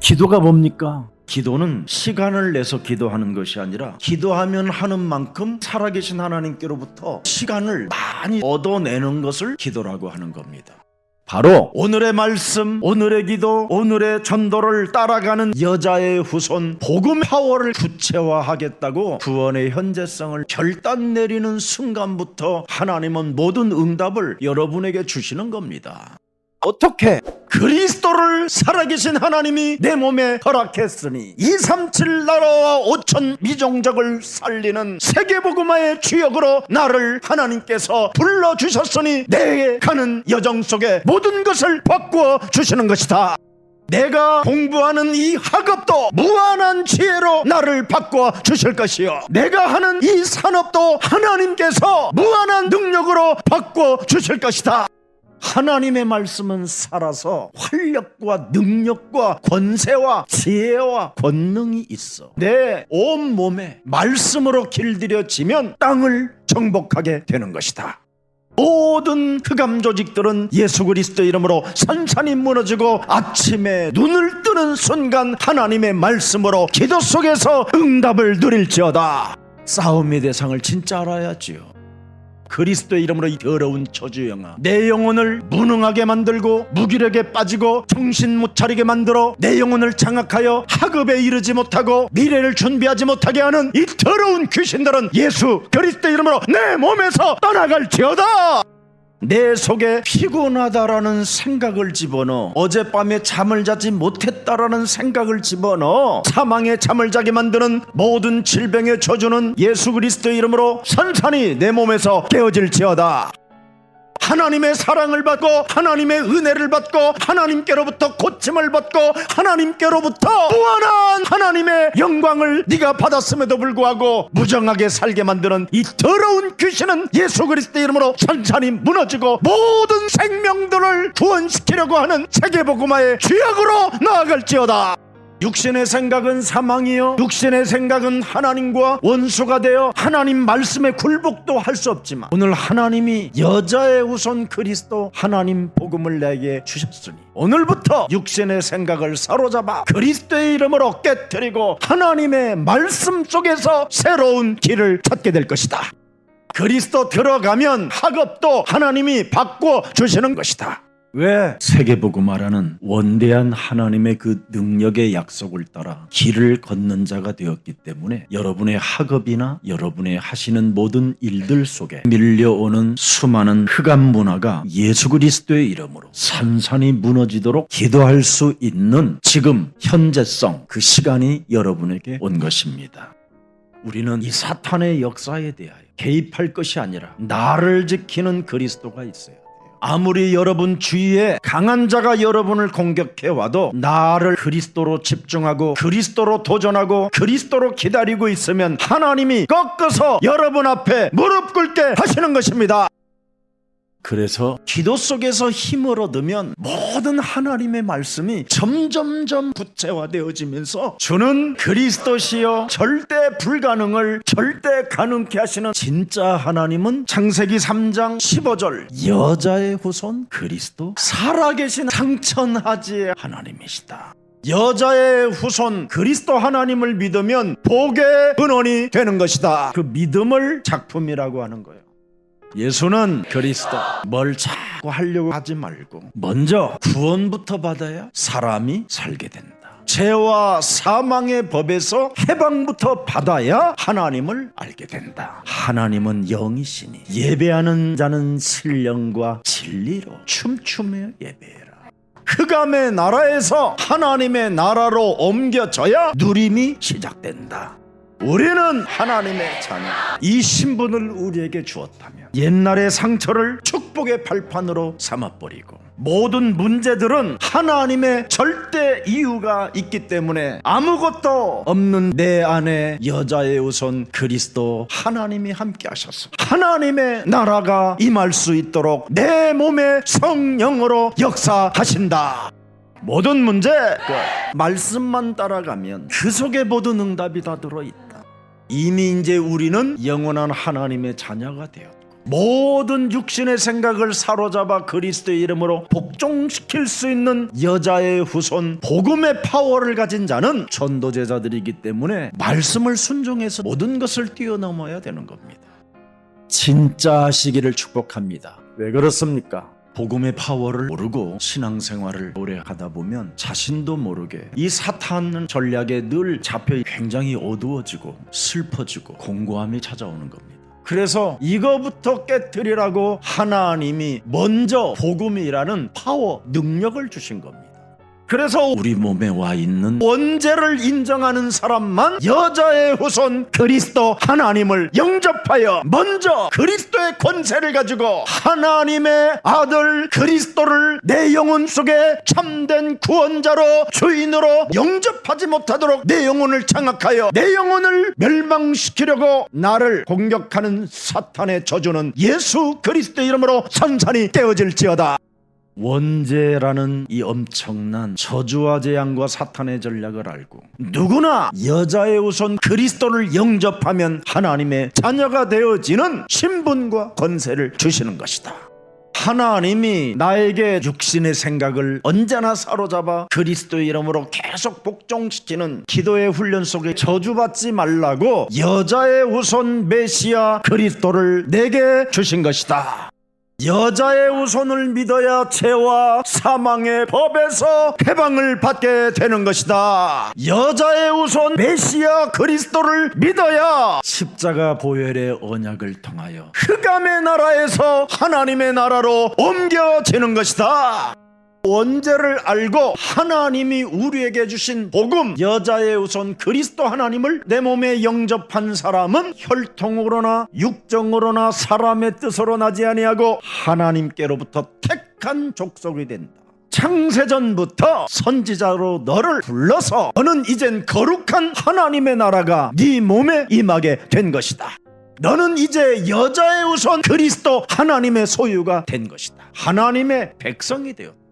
기도가 뭡니까? 기도는 시간을 내서 기도하는 것이 아니라 기도하면 하는 만큼 살아계신 하나님께로부터 시간을 많이 얻어내는 것을 기도라고 하는 겁니다. 바로 오늘의 말씀, 오늘의 기도, 오늘의 전도를 따라가는 여자의 후손 복음 파워를 구체화하겠다고 구원의 현재성을 결단 내리는 순간부터 하나님은 모든 응답을 여러분에게 주시는 겁니다. 어떻게? 그리스도를 살아계신 하나님이 내 몸에 허락했으니 237 나라와 5천 미종족을 살리는 세계복음화의 주역으로 나를 하나님께서 불러주셨으니 내게 가는 여정 속에 모든 것을 바꾸어 주시는 것이다. 내가 공부하는 이 학업도 무한한 지혜로 나를 바꿔 주실 것이요, 내가 하는 이 산업도 하나님께서 무한한 능력으로 바꿔 주실 것이다. 하나님의 말씀은 살아서 활력과 능력과 권세와 지혜와 권능이 있어. 내 온몸에 말씀으로 길들여지면 땅을 정복하게 되는 것이다. 모든 흑암 조직들은 예수 그리스도의 이름으로 산산이 무너지고 아침에 눈을 뜨는 순간 하나님의 말씀으로 기도 속에서 응답을 누릴지어다. 싸움의 대상을 진짜 알아야지요. 그리스도의 이름으로 이 더러운 저주영아, 내 영혼을 무능하게 만들고 무기력에 빠지고 정신 못 차리게 만들어 내 영혼을 장악하여 학업에 이르지 못하고 미래를 준비하지 못하게 하는 이 더러운 귀신들은 예수 그리스도의 이름으로 내 몸에서 떠나갈지어다. 내 속에 피곤하다라는 생각을 집어넣어 어젯밤에 잠을 자지 못했다라는 생각을 집어넣어 사망의 잠을 자게 만드는 모든 질병의 저주는 예수 그리스도의 이름으로 산산이 내 몸에서 깨어질지어다. 하나님의 사랑을 받고 하나님의 은혜를 받고 하나님께로부터 고침을 받고 하나님께로부터 무한한 하나님의 영광을 네가 받았음에도 불구하고 무정하게 살게 만드는 이 더러운 귀신은 예수 그리스도의 이름으로 산산이 무너지고 모든 생명들을 구원시키려고 하는 세계복음화의 주역으로 나아갈지어다. 육신의 생각은 사망이요, 육신의 생각은 하나님과 원수가 되어 하나님 말씀에 굴복도 할 수 없지만 오늘 하나님이 여자의 후손 그리스도 하나님 복음을 내게 주셨으니 오늘부터 육신의 생각을 사로잡아 그리스도의 이름으로 깨뜨리고 하나님의 말씀 속에서 새로운 길을 찾게 될 것이다. 그리스도 들어가면 학업도 하나님이 바꿔 주시는 것이다. 왜? 세계복음화라는 원대한 하나님의 그 능력의 약속을 따라 길을 걷는 자가 되었기 때문에 여러분의 학업이나 여러분의 하시는 모든 일들 속에 밀려오는 수많은 흑암 문화가 예수 그리스도의 이름으로 산산이 무너지도록 기도할 수 있는 지금 현재성, 그 시간이 여러분에게 온 것입니다. 우리는 이 사탄의 역사에 대하여 개입할 것이 아니라 나를 지키는 그리스도가 있어요. 아무리 여러분 주위에 강한 자가 여러분을 공격해와도 나를 그리스도로 집중하고 그리스도로 도전하고 그리스도로 기다리고 있으면 하나님이 꺾어서 여러분 앞에 무릎 꿇게 하시는 것입니다. 그래서 기도 속에서 힘을 얻으면 모든 하나님의 말씀이 점점점 구체화되어지면서 주는 그리스도시여 절대 불가능을 절대 가능케 하시는 진짜 하나님은 창세기 3장 15절 여자의 후손 그리스도 살아계신 창천하지의 하나님이시다. 여자의 후손 그리스도 하나님을 믿으면 복의 근원이 되는 것이다. 그 믿음을 작품이라고 하는 거예요. 예수는 그리스도, 뭘 자꾸 하려고 하지 말고 먼저 구원부터 받아야 사람이 살게 된다. 죄와 사망의 법에서 해방부터 받아야 하나님을 알게 된다. 하나님은 영이시니 예배하는 자는 신령과 진리로 춤추며 예배해라. 흑암의 나라에서 하나님의 나라로 옮겨져야 누림이 시작된다. 우리는 하나님의 자녀, 이 신분을 우리에게 주었다면 옛날의 상처를 축복의 발판으로 삼아버리고 모든 문제들은 하나님의 절대 이유가 있기 때문에 아무것도 없는 내 안에 여자의 후손 그리스도 하나님이 함께 하셔서 하나님의 나라가 임할 수 있도록 내 몸에 성령으로 역사하신다. 모든 문제 말씀만 따라가면 그 속에 모든 응답이 다 들어있다. 이미 이제 우리는 영원한 하나님의 자녀가 되었고 모든 육신의 생각을 사로잡아 그리스도의 이름으로 복종시킬 수 있는 여자의 후손 복음의 파워를 가진 자는 전도제자들이기 때문에 말씀을 순종해서 모든 것을 뛰어넘어야 되는 겁니다. 진짜 하시기를 축복합니다. 왜 그렇습니까? 복음의 파워를 모르고 신앙생활을 오래 하다 보면 자신도 모르게 이 사탄 전략에 늘 잡혀 굉장히 어두워지고 슬퍼지고 공고함이 찾아오는 겁니다. 그래서 이거부터 깨뜨리라고 하나님이 먼저 복음이라는 파워, 능력을 주신 겁니다. 그래서 우리 몸에 와 있는 원죄를 인정하는 사람만 여자의 후손 그리스도 하나님을 영접하여 먼저 그리스도의 권세를 가지고 하나님의 아들 그리스도를 내 영혼 속에 참된 구원자로 주인으로 영접하지 못하도록 내 영혼을 장악하여 내 영혼을 멸망시키려고 나를 공격하는 사탄의 저주는 예수 그리스도의 이름으로 산산이 떼어질지어다. 원죄라는 이 엄청난 저주와 재앙과 사탄의 전략을 알고 누구나 여자의 후손 그리스도를 영접하면 하나님의 자녀가 되어지는 신분과 권세를 주시는 것이다. 하나님이 나에게 육신의 생각을 언제나 사로잡아 그리스도의 이름으로 계속 복종시키는 기도의 훈련 속에 저주받지 말라고 여자의 후손 메시아 그리스도를 내게 주신 것이다. 여자의 후손을 믿어야 죄와 사망의 법에서 해방을 받게 되는 것이다. 여자의 후손 메시아 그리스도를 믿어야 십자가 보혈의 언약을 통하여 흑암의 나라에서 하나님의 나라로 옮겨지는 것이다. 원죄를 알고 하나님이 우리에게 주신 복음 여자의 후손 그리스도 하나님을 내 몸에 영접한 사람은 혈통으로나 육정으로나 사람의 뜻으로 나지 아니하고 하나님께로부터 택한 족속이 된다. 창세전부터 선지자로 너를 불러서 너는 이젠 거룩한 하나님의 나라가 네 몸에 임하게 된 것이다. 너는 이제 여자의 후손 그리스도 하나님의 소유가 된 것이다. 하나님의 백성이 되었다.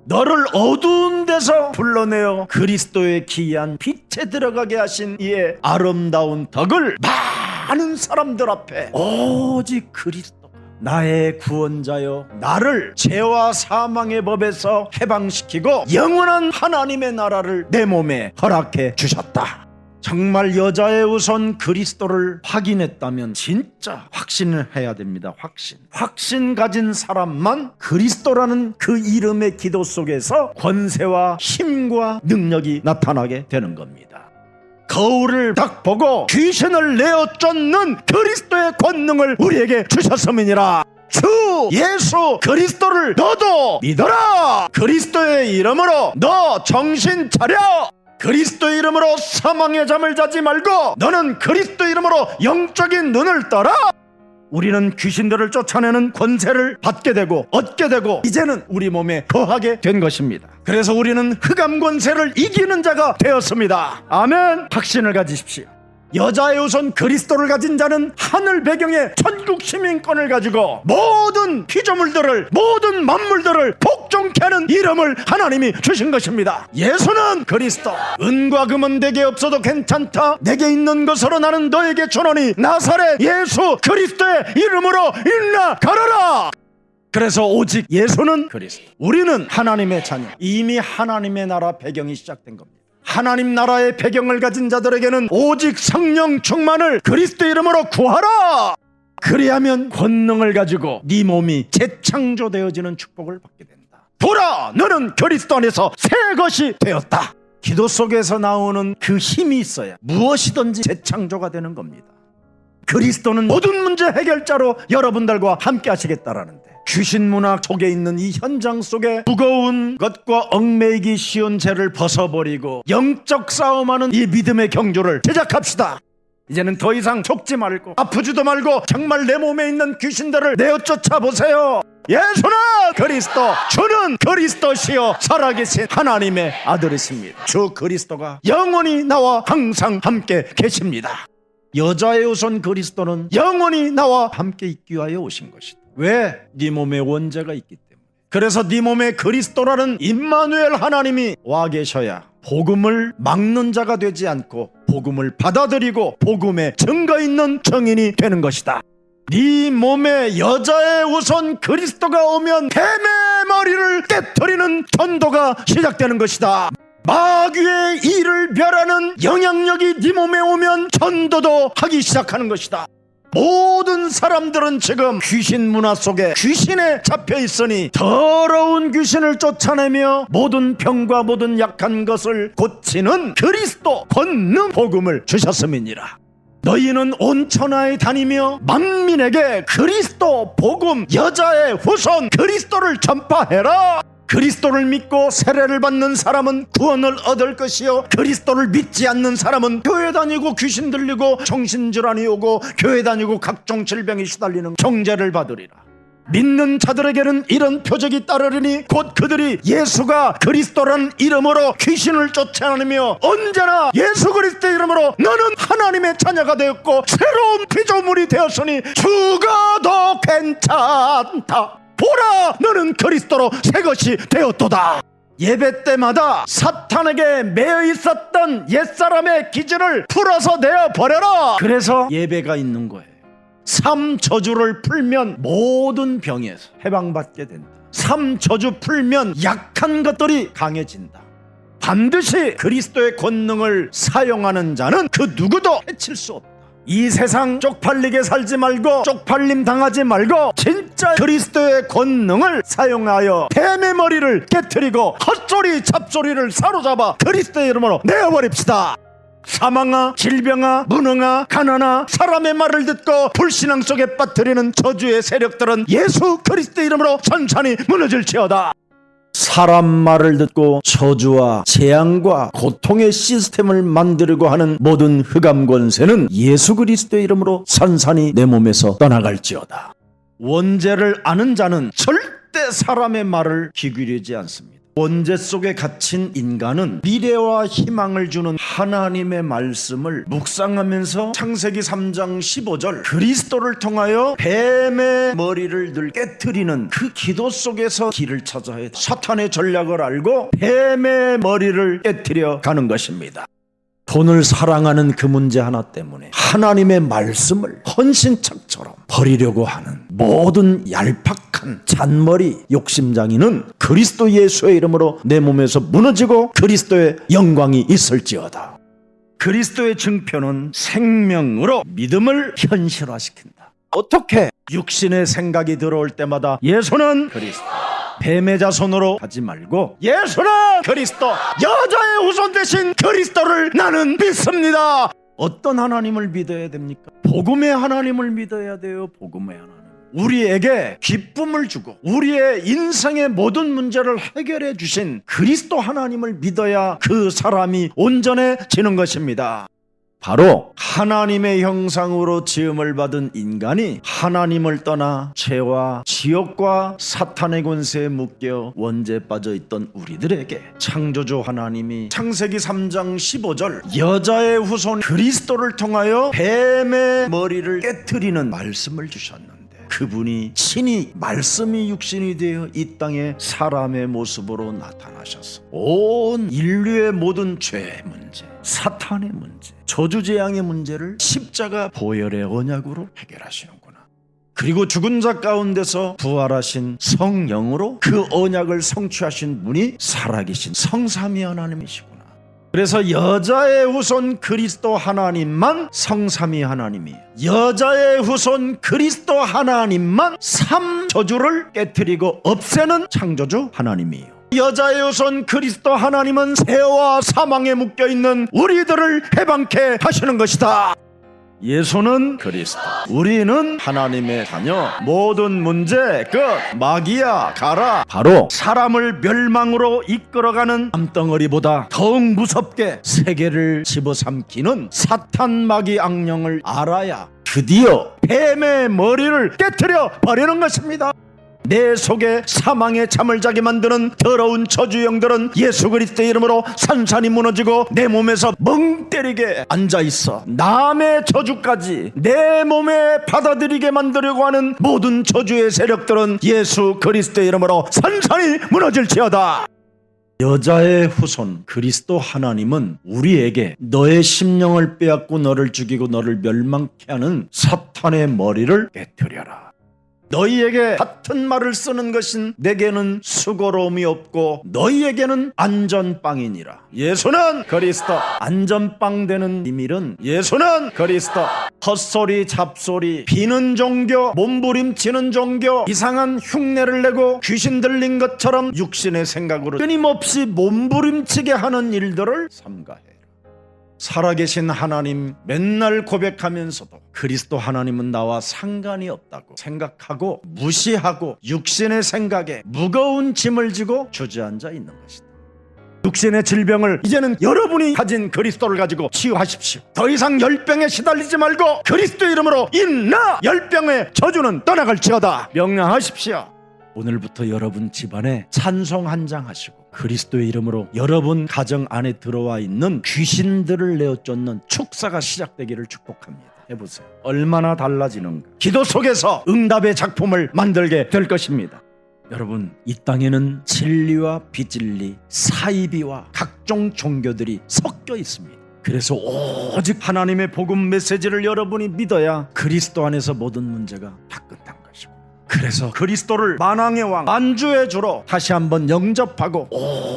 너를 어두운 데서 불러내어 그리스도의 기이한 빛에 들어가게 하신 이의 아름다운 덕을 많은 사람들 앞에 오직 그리스도가 나의 구원자여 나를 죄와 사망의 법에서 해방시키고 영원한 하나님의 나라를 내 몸에 허락해 주셨다. 정말 여자의 후손 그리스도를 확인했다면 진짜 확신을 해야 됩니다. 확신 가진 사람만 그리스도라는 그 이름의 기도 속에서 권세와 힘과 능력이 나타나게 되는 겁니다. 거울을 딱 보고 귀신을 내어 쫓는 그리스도의 권능을 우리에게 주셨음이니라. 주 예수 그리스도를 너도 믿어라. 그리스도의 이름으로 너 정신 차려. 그리스도의 이름으로 사망의 잠을 자지 말고 너는 그리스도의 이름으로 영적인 눈을 떠라. 우리는 귀신들을 쫓아내는 권세를 받게 되고 얻게 되고 이제는 우리 몸에 거하게 된 것입니다. 그래서 우리는 흑암 권세를 이기는 자가 되었습니다. 아멘. 확신을 가지십시오. 여자의 후손 그리스도를 가진 자는 하늘 배경의 천국 시민권을 가지고 모든 피조물들을 모든 만물들을 복종케 하는 이름을 하나님이 주신 것입니다. 예수는 그리스도. 은과 금은 내게 없어도 괜찮다. 내게 있는 것으로 나는 너에게 주노니 나사렛 예수 그리스도의 이름으로 일어나 가라라. 그래서 오직 예수는 그리스도. 우리는 하나님의 자녀. 이미 하나님의 나라 배경이 시작된 겁니다. 하나님 나라의 배경을 가진 자들에게는 오직 성령 충만을 그리스도 이름으로 구하라. 그리하면 권능을 가지고 네 몸이 재창조되어지는 축복을 받게 된다. 보라, 너는 그리스도 안에서 새 것이 되었다. 기도 속에서 나오는 그 힘이 있어야 무엇이든지 재창조가 되는 겁니다. 그리스도는 모든 문제 해결자로 여러분들과 함께 하시겠다라는데 귀신 문화 속에 있는 이 현장 속에 무거운 것과 얽매이기 쉬운 죄를 벗어버리고 영적 싸움하는 이 믿음의 경주를 제작합시다. 이제는 더 이상 속지 말고 아프지도 말고 정말 내 몸에 있는 귀신들을 내어 쫓아보세요. 예수는 그리스도, 주는 그리스도시요 살아계신 하나님의 아들이십니다. 주 그리스도가 영원히 나와 항상 함께 계십니다. 여자의 후손 그리스도는 영원히 나와 함께 있기 위하여 오신 것이다. 왜? 네 몸에 원죄가 있기 때문에. 그래서 네 몸에 그리스도라는 임마누엘 하나님이 와 계셔야 복음을 막는 자가 되지 않고 복음을 받아들이고 복음에 증거 있는 증인이 되는 것이다. 네 몸에 여자의 후손 그리스도가 오면 뱀의 머리를 깨트리는 전도가 시작되는 것이다. 마귀의 일을 멸하는 영향력이 네 몸에 오면 전도도 하기 시작하는 것이다. 모든 사람들은 지금 귀신 문화 속에 귀신에 잡혀 있으니 더러운 귀신을 쫓아내며 모든 병과 모든 약한 것을 고치는 그리스도 권능 복음을 주셨음이니라. 너희는 온 천하에 다니며 만민에게 그리스도 복음 여자의 후손 그리스도를 전파해라. 그리스도를 믿고 세례를 받는 사람은 구원을 얻을 것이요, 그리스도를 믿지 않는 사람은 교회 다니고 귀신 들리고 정신질환이 오고 교회 다니고 각종 질병에 시달리는 정죄를 받으리라. 믿는 자들에게는 이런 표적이 따르리니 곧 그들이 예수가 그리스도라는 이름으로 귀신을 쫓아내며 언제나 예수 그리스도의 이름으로 너는 하나님의 자녀가 되었고 새로운 피조물이 되었으니 죽어도 괜찮다. 보라, 너는 그리스도로 새것이 되었도다. 예배 때마다 사탄에게 매여 있었던 옛사람의 기질을 풀어서 내어버려라. 그래서 예배가 있는 거예요. 3저주를 풀면 모든 병에서 해방받게 된다. 3저주 풀면 약한 것들이 강해진다. 반드시 그리스도의 권능을 사용하는 자는 그 누구도 해칠 수 없다. 이 세상 쪽팔리게 살지 말고 쪽팔림 당하지 말고 진짜 그리스도의 권능을 사용하여 뱀의 머리를 깨트리고 헛소리 잡소리를 사로잡아 그리스도의 이름으로 내어버립시다. 사망아, 질병아, 무능아, 가난아, 사람의 말을 듣고 불신앙 속에 빠뜨리는 저주의 세력들은 예수 그리스도의 이름으로 천천히 무너질지어다. 사람 말을 듣고 저주와 재앙과 고통의 시스템을 만들려고 하는 모든 흑암 권세는 예수 그리스도의 이름으로 산산이 내 몸에서 떠나갈지어다. 원죄를 아는 자는 절대 사람의 말을 귀 기울이지 않습니다. 원죄 속에 갇힌 인간은 미래와 희망을 주는 하나님의 말씀을 묵상하면서 창세기 3장 15절 그리스도를 통하여 뱀의 머리를 늘 깨트리는 그 기도 속에서 길을 찾아야 돼. 사탄의 전략을 알고 뱀의 머리를 깨트려 가는 것입니다. 돈을 사랑하는 그 문제 하나 때문에 하나님의 말씀을 헌신짝처럼 버리려고 하는 모든 얄팍한 잔머리 욕심장이는 그리스도 예수의 이름으로 내 몸에서 무너지고 그리스도의 영광이 있을지어다. 그리스도의 증표는 생명으로 믿음을 현실화시킨다. 어떻게? 육신의 생각이 들어올 때마다 예수는 그리스도, 뱀의 자손으로 하지 말고 예수는 그리스도, 여자의 후손 대신 그리스도를 나는 믿습니다. 어떤 하나님을 믿어야 됩니까? 복음의 하나님을 믿어야 돼요. 복음의 하나님, 우리에게 기쁨을 주고 우리의 인생의 모든 문제를 해결해 주신 그리스도 하나님을 믿어야 그 사람이 온전해지는 것입니다. 바로 하나님의 형상으로 지음을 받은 인간이 하나님을 떠나 죄와 지옥과 사탄의 권세에 묶여 원죄에 빠져있던 우리들에게 창조주 하나님이 창세기 3장 15절 여자의 후손 그리스도를 통하여 뱀의 머리를 깨트리는 말씀을 주셨는데, 그분이 친히 말씀이 육신이 되어 이 땅에 사람의 모습으로 나타나셔서 온 인류의 모든 죄의 문제, 사탄의 문제, 저주재앙의 문제를 십자가 보혈의 언약으로 해결하시는구나. 그리고 죽은 자 가운데서 부활하신 성령으로 그 언약을 성취하신 분이 살아계신 성삼위 하나님이시구나. 그래서 여자의 후손 그리스도 하나님만 성삼위 하나님이에요. 여자의 후손 그리스도 하나님만 3저주를 깨트리고 없애는 창조주 하나님이에요. 여자의 후손 그리스도 하나님은 죄와 사망에 묶여있는 우리들을 해방케 하시는 것이다. 예수는 그리스도, 우리는 하나님의 자녀. 모든 문제 끝. 마귀야 가라. 바로 사람을 멸망으로 이끌어가는 암덩어리보다 더욱 무섭게 세계를 집어삼키는 사탄 마귀 악령을 알아야 드디어 뱀의 머리를 깨트려 버리는 것입니다. 내 속에 사망의 잠을 자게 만드는 더러운 저주영들은 예수 그리스도의 이름으로 산산이 무너지고 내 몸에서 멍 때리게 앉아있어 남의 저주까지 내 몸에 받아들이게 만들려고 하는 모든 저주의 세력들은 예수 그리스도의 이름으로 산산이 무너질지어다. 여자의 후손 그리스도 하나님은 우리에게 너의 심령을 빼앗고 너를 죽이고 너를 멸망케 하는 사탄의 머리를 깨뜨려라. 너희에게 같은 말을 쓰는 것은 내게는 수고로움이 없고 너희에게는 안전빵이니라. 예수는 그리스도. 안전빵 되는 비밀은 예수는 그리스도. 헛소리 잡소리 비는 종교, 몸부림치는 종교, 이상한 흉내를 내고 귀신 들린 것처럼 육신의 생각으로 끊임없이 몸부림치게 하는 일들을 삼가해라. 살아계신 하나님 맨날 고백하면서도 그리스도 하나님은 나와 상관이 없다고 생각하고 무시하고 육신의 생각에 무거운 짐을 지고 주저앉아 있는 것이다. 육신의 질병을 이제는 여러분이 가진 그리스도를 가지고 치유하십시오. 더 이상 열병에 시달리지 말고 그리스도 이름으로 인나 열병의 저주는 떠나갈지어다 명령하십시오. 오늘부터 여러분 집안에 찬송 한 장 하시고 그리스도의 이름으로 여러분 가정 안에 들어와 있는 귀신들을 내어 쫓는 축사가 시작되기를 축복합니다. 해보세요. 얼마나 달라지는가. 기도 속에서 응답의 작품을 만들게 될 것입니다. 여러분, 이 땅에는 진리와 비진리, 사이비와 각종 종교들이 섞여 있습니다. 그래서 오직 하나님의 복음 메시지를 여러분이 믿어야 그리스도 안에서 모든 문제가 다 끝난 것이고, 그래서 그리스도를 만왕의 왕 만주의 주로 다시 한번 영접하고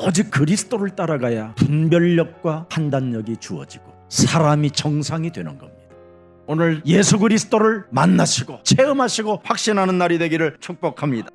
오직 그리스도를 따라가야 분별력과 판단력이 주어지고 사람이 정상이 되는 겁니다. 오늘 예수 그리스도를 만나시고 체험하시고 확신하는 날이 되기를 축복합니다.